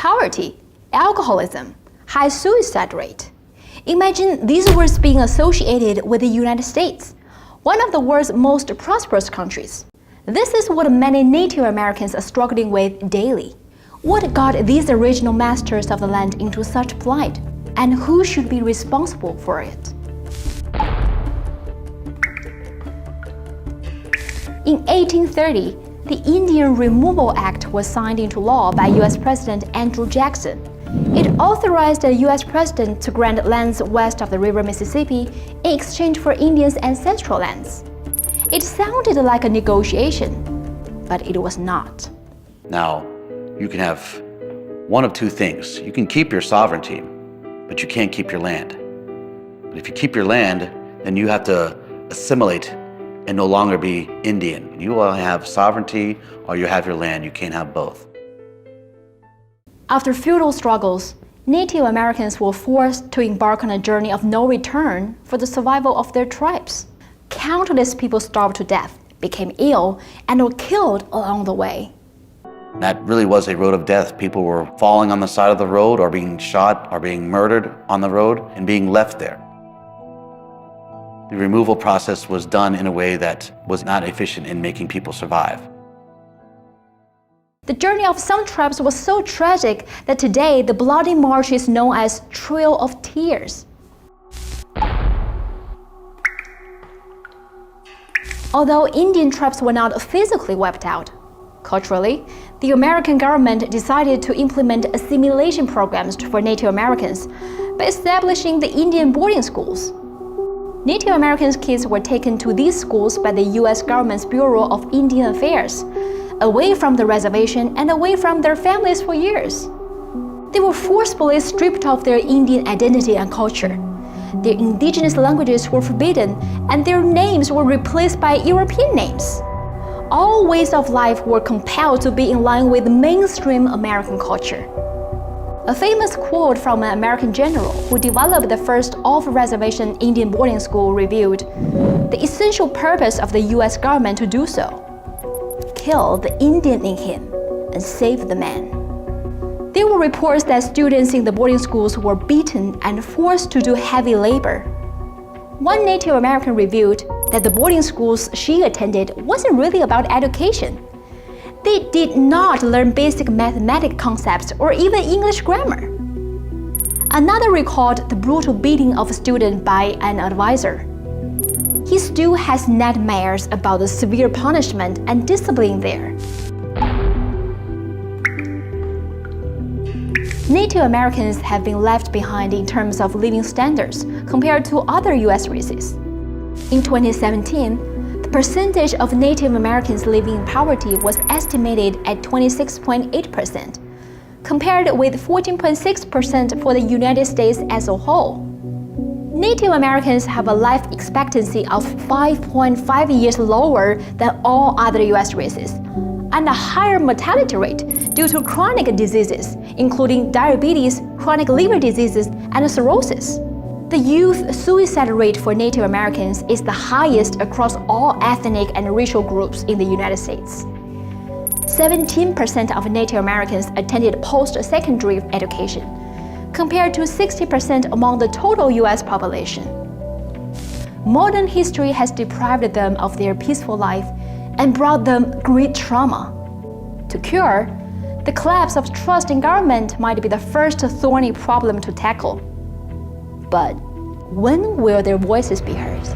poverty, alcoholism, high suicide rate. Imagine these words being associated with the United States, one of the world's most prosperous countries. This is what many Native Americans are struggling with daily. What got these original masters of the land into such plight, and who should be responsible for it? In 1830, the Indian Removal Act was signed into law by U.S. President Andrew Jackson. It authorized the U.S. President to grant lands west of the river Mississippi in exchange for Indians' ancestral lands. It sounded like a negotiation, but it was not. Now, you can have one of two things. You can keep your sovereignty, but you can't keep your land. But if you keep your land, then you have to assimilate and no longer be Indian. You will have sovereignty or you have your land. You can't have both. After feudal struggles, Native Americans were forced to embark on a journey of no return for the survival of their tribes. Countless people starved to death, became ill, and were killed along the way. That really was a road of death. People were falling on the side of the road or being shot or being murdered on the road and being left there. The removal process was done in a way that was not efficient in making people survive. The journey of some tribes was so tragic that today the bloody march is known as Trail of Tears. Although Indian tribes were not physically wiped out, culturally, the American government decided to implement assimilation programs for Native Americans by establishing the Indian boarding schools. Native Americans' kids were taken to these schools by the U.S. government's Bureau of Indian Affairs, away from the reservation and away from their families for years. They were forcibly stripped of their Indian identity and culture. Their indigenous languages were forbidden, and their names were replaced by European names. All ways of life were compelled to be in line with mainstream American culture. A famous quote from an American general who developed the first off-reservation Indian boarding school revealed, "The essential purpose of the U.S. government to do so: kill the Indian in him and save the man." There were reports that students in the boarding schools were beaten and forced to do heavy labor. One Native American revealed that the boarding schools she attended wasn't really about education. They did not learn basic mathematical concepts or even English grammar. Another recalled the brutal beating of a student by an advisor. He still has nightmares about the severe punishment and discipline there. Native Americans have been left behind in terms of living standards compared to other U.S. races. In 2017, the percentage of Native Americans living in poverty was estimated at 26.8%, compared with 14.6% for the United States as a whole. Native Americans have a life expectancy of 5.5 years lower than all other U.S. races, and a higher mortality rate due to chronic diseases, including diabetes, chronic liver diseases, and cirrhosis. The youth suicide rate for Native Americans is the highest across all ethnic and racial groups in the United States. 17% of Native Americans attended post-secondary education, compared to 60% among the total U.S. population. Modern history has deprived them of their peaceful life and brought them great trauma. To cure, the collapse of trust in government might be the first thorny problem to tackle. But when will their voices be heard?